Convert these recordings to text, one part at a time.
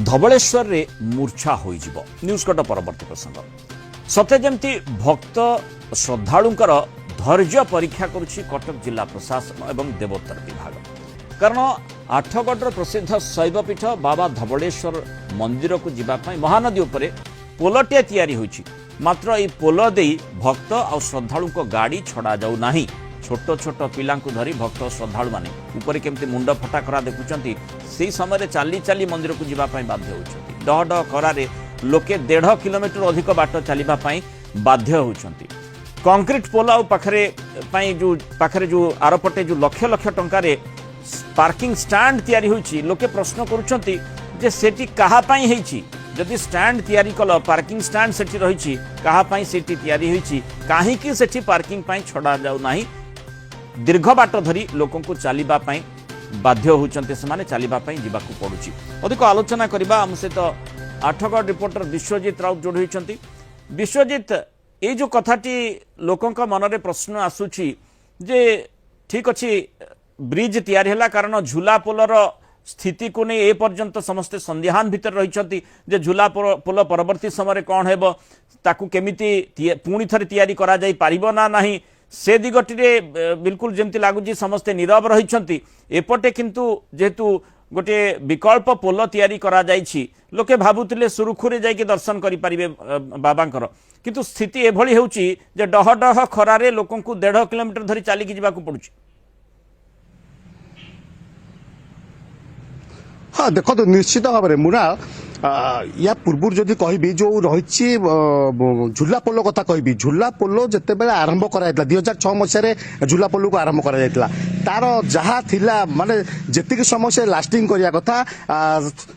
धवलेश्वर रे मूर्छा होइजिबो news cut परवर्ती प्रसंग सते जेमती भक्त श्रद्धालुंकर धैर्य परीक्षा करुछि कटक जिला प्रशासन एवं देवोत्तर विभाग कारण आठगढ़ प्रसिद्ध शैवपीठ बाबा धवलेश्वर मंदिर को जीवाई महानदी उपरे पोलटे तैयारी होइछि मात्र ए पोल देई भक्त और श्रद्धालु गाड़ी छड़ा जाऊ नाही छोट छोट पिला धरी भक्त श्रद्धालु माने ऊपर केमती मुंड फटा करा देखुचंती से समय चली चली मंदिर को जीवाई बाध्य होउछंती डह डह करारे लोके 1.5 किलोमीटर अधिक बाट चलिबाई बाध्य होउछंती कंक्रीट पोल आ पाखरे जो आरपटे जो लक्ष लक्ष टंकार पार्किंग स्टैंड तैयारी होइछि लोके प्रश्न करूछंती जे सेठी कहा पई हेछि जदि स्टैंड तैयारी कल पार्किंग स्टैंड सेठी रहिछि कहा पई सेठी तैयारी होइछि काहे कि सेठी पार्किंग पई छडा जाउ नाही दीर्घ बाट धरी लोकों को चलिबा पई बाध्य होउछंती से चलिबा पई जिबाकू पडुछि अधिक आलोचना करबा हम सहित आठगढ़ रिपोर्टर विश्वजीत राउत जोड़ी होइछंती विश्वजीत ए जो कथाटी लोकों का मन रे प्रश्न आसुछि जे ठीक अछि ब्रिज तैयारी हला कारण झूला पोलर स्थिति को नहीं ए पर्यंत समस्ते संदेहान भीतर रही जे झूला पोल परवर्ती समय कौन हेबो ताकू केमिति पुणी थरे तैयारी करा जाई पारिबो ना नहीं से दिगटिरे बिल्कुल जेमती लागुची समस्ते नीरव रही एपटे किंतु जेहेतु गोटे विकल्प पोल तैयारी करा जाइछि लोके भाबुतिले सुरुखुरे जाइके दर्शन करि परिबे बाबांकर किंतु स्थिति एभली हेउची जे डह डह खरारे लोकन को 1.5 किलोमीटर धरी चालिकी जिबाकू पडुछि। हाँ देखो तो निश्चित भाव में मुना या पूर्व जदि कहबी जो रही झूला पोल कथा कहबी झूला पोल जिते बेले आरंभ करा 2006 मसीह झूला पोल को आरंभ करा तार जहाँ थिला माने जेतिक समय से लास्टिंग करिया कथा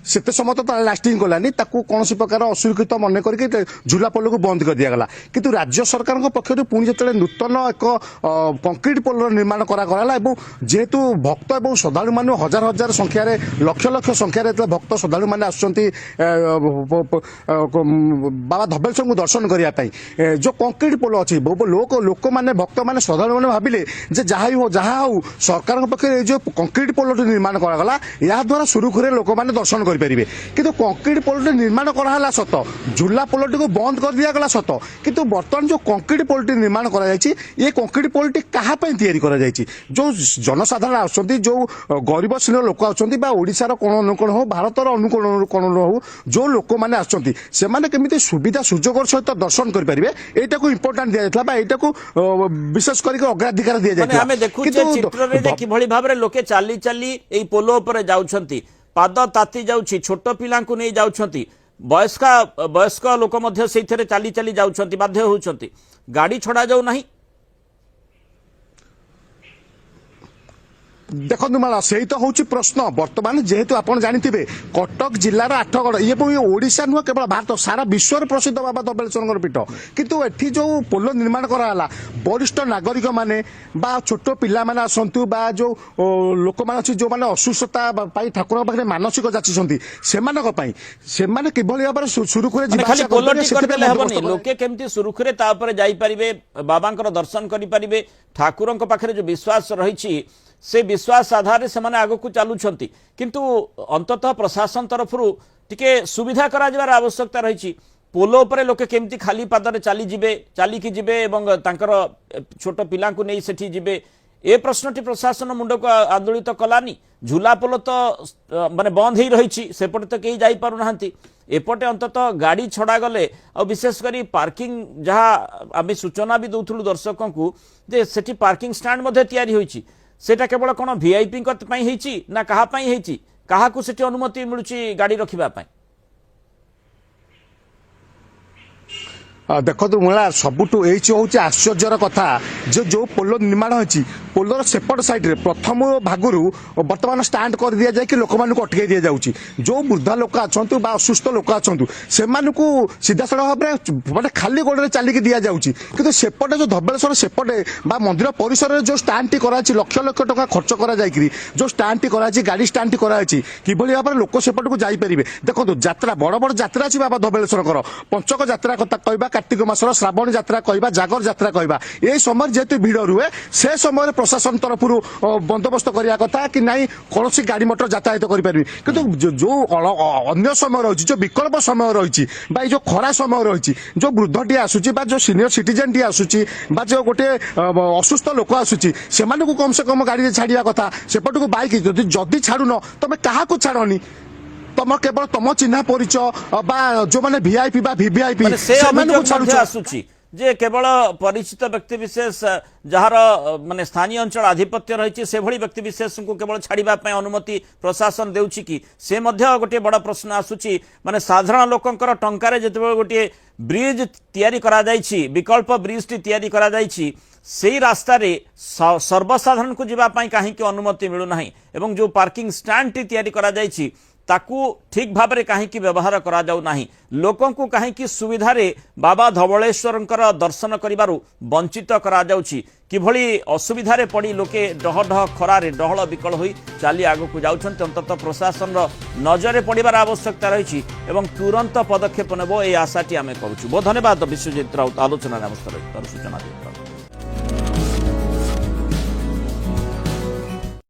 सेते समय तो लास्टिंग कलानी ताकू कौन प्रकार असुरक्षित मन करके झूला पोल को बंद कर दिया गला किंतु राज्य सरकार पक्षर पुणी जिते नूतन एक कंक्रीट पोल निर्माण कराला जेहेतु भक्त और श्रद्धालु मान हजार हजार संख्यार लक्ष लक्ष संख्यार भक्त श्रद्धालु मैंने आसुंच बाबा धवलेश्वर को दर्शन करने जो कंक्रीट पोल अच्छी लोक मैंने भक्त मैंने श्रद्धालु मैंने भाविले जहाँ हो सरकार पक्षर जो कंक्रीट पोल निर्माण कराला या द्वारा सुरुखुरे लोक मैंने दर्शन करेंगे किंतु कंक्रीट पोल निर्माण कराला सत झूला पोल को बंद कर दिगला सत किंतु बर्तमान जो कंक्रीट पोल निर्माण कर कंक्रीट पोल क्या जो जनसाधारण आसुँच जो गरीब श्रेणी लोक आशार कोण अनुकोण हो भारतर अनुकोण कोण हो जो लोक मैंने आसमाने सुविधा सुजोग सहित दर्शन करेंगे यहाँ को इम्पोर्टाट दिया यहाँ विशेष करके अग्राधिकार दि जाए भाव लोके चाली चाली ए पोल उपर जाउछंती पाद ताती जाउछि छोट पिला नहीं जाउछंती वयस्क लोक मध्य सेइथरे चाली चाली जाउछंती बाध्य होउछंती गाड़ी छड़ा जाउ नाही। देखो माला से तो हूँ प्रश्न बर्तमान जेहेतु आप जानते कटक जिलार आठगढ़ ये ओडिशा नुह केवल भारत सारा विश्व प्रसिद्ध बाबा धवलेश्वर पीठ किंतु एठी जो पोल निर्माण कराला वरिष्ठ नागरिक माने बा छोट पिला माने आसंतु बा जो लोक माने जो माने असुस्थता पाई ठाकुर पाखे मानसिक जाचिसंती सेमानक पई सेमाने किभली भाबरे सुरुखुरे खाली पोलटी करदेले हबनी लोके केमती सुरुखुरे ता ऊपर जाई परिबे बाबांकर दर्शन करि परिबे ठाकुरंक पाखरे जो विश्वास रहिछि से विश्वास आधार से माने आगो को चालुछंती किंतु अंततः प्रशासन तरफ टिके सुविधा करा जबार आवश्यकता रही पोल उपरे लोके केमती खाली पादरे चली जिबे चालिकी जिबे एवं तांकर छोट पिला को नहीं सेठी जिबे ए प्रश्नटी प्रशासन मुंड को आंदोलित कलानी झूला पोल तो माने बंद ही रही सेपटे तो कहीं जाई पारु नाहंती एपटे अंततः गाड़ी छड़ा गले और विशेष करी पार्किंग जहाँ आम सूचना भी दौथुलु दर्शकों को जे सेठी पार्किंग स्टैंड मध्ये तैयारी होईची सेटा केवल कौन वीआईपी ना कहा क्या अनुमति मिलूची गाड़ी रखिबा पाई। देखो मुला सबुठ हूँ आश्चर्यर कथा जो पोल निर्माण होती पोलर सेपट साइड रे प्रथम भागुर बर्तमान स्टांड कर दिया जाए कि लोक मान अटकई दि जाऊँगी जो वृद्धा लोक अच्छा असुस्थ लोक अच्छा से सीधा सड़क भाव में खाली गोड़े चलिकी दि जाऊँगी कि सेपटे जो धवलेश्वर सेपटे मंदिर परिसर जो स्टांड टी कराई लक्ष लक्ष टका खर्च कर जो स्टांड टी कराई गाड़ी स्टांड टी कराई किभली भाव में लोक सेपट को जापर देखो यात्रा बड़ बड़ यात्रा अच्छी बाबा धवलेश्वर पंचक यात्रा कथा कहवा कार्तिक मासर श्रावण यात्रा कहवा जागर यात्रा कहवा ये समय जेहेतु भिड़ रुहे से समय प्रशासन तरफ बंदोबस्त करने कथा कि नहीं कौन गाड़ी मोटर यातायात करें कि जो अन्य समय रही जो विकल्प समय रही जो खरा समय रही जो वृद्धटी आसूची जो सीनियर सिटीजेन टी आसूची जो गोटे असुस्थ लोक आसूची से कम से कम गाड़ी छाड़ा कथा सेपटू बाइक जदि छाड़ुन तुम क्या छाड़नी तुम केवल तुम चिन्ह परिचय जो मैंने वीआईपी वीवीआईपी ମାନେ ସେ ଅଭିଯୋଗ ମଧ୍ୟ ଆସୁଛି ଯେ କେବଳ ପରିଚିତ ବ୍ୟକ୍ତି ବିଶେଷ ଯାହାର ମାନେ ସ୍ଥାନୀୟ ଅଞ୍ଚଳ ଆଧିପତ୍ୟ ରହିଛି ସେଭଳି ବ୍ୟକ୍ତି ବିଶେଷଙ୍କୁ କେବଳ ଛାଡ଼ିବା ପାଇଁ ଅନୁମତି ପ୍ରଶାସନ ଦେଉଛି କି ସେ ମଧ୍ୟ ଗୋଟିଏ ବଡ଼ ପ୍ରଶ୍ନ ଆସୁଛି ମାନେ ସାଧାରଣ ଲୋକଙ୍କର ଟଙ୍କାରେ ଯେତେବେଳେ ଗୋଟିଏ ବ୍ରିଜ ତିଆରି କରାଯାଇଛି ବିକଳ୍ପ ବ୍ରିଜଟି ତିଆରି କରାଯାଇଛି ସେଇ ରାସ୍ତାରେ ସର୍ବସାଧାରଣଙ୍କୁ ଯିବା ପାଇଁ କାହିଁକି ଅନୁମତି ମିଳୁନାହିଁ ଏବଂ ଯେଉଁ ପାର୍କିଂ ଷ୍ଟାଣ୍ଡଟି ତିଆରି କରାଯାଇଛି ताकू ठीक भाव में कहीं व्यवहार करा जाऊ नाही लोकंकु कहीं सुविधा रे बाबा धवलेश्वरंकर दर्शन करिबारु वंचित करा जाउछि किभଳି असुविधा पड़ी लोके डह डह खरारे डहल विकल होई चाली आगु जाउछन्ते अंततः प्रशासन नजर पड़िबार आवश्यकता रही एवं तुरंत पदक्षेप नेबो ए आशाटी आमे करूछु बहुत धन्यवाद विश्वजित राउत आलोचना सूचना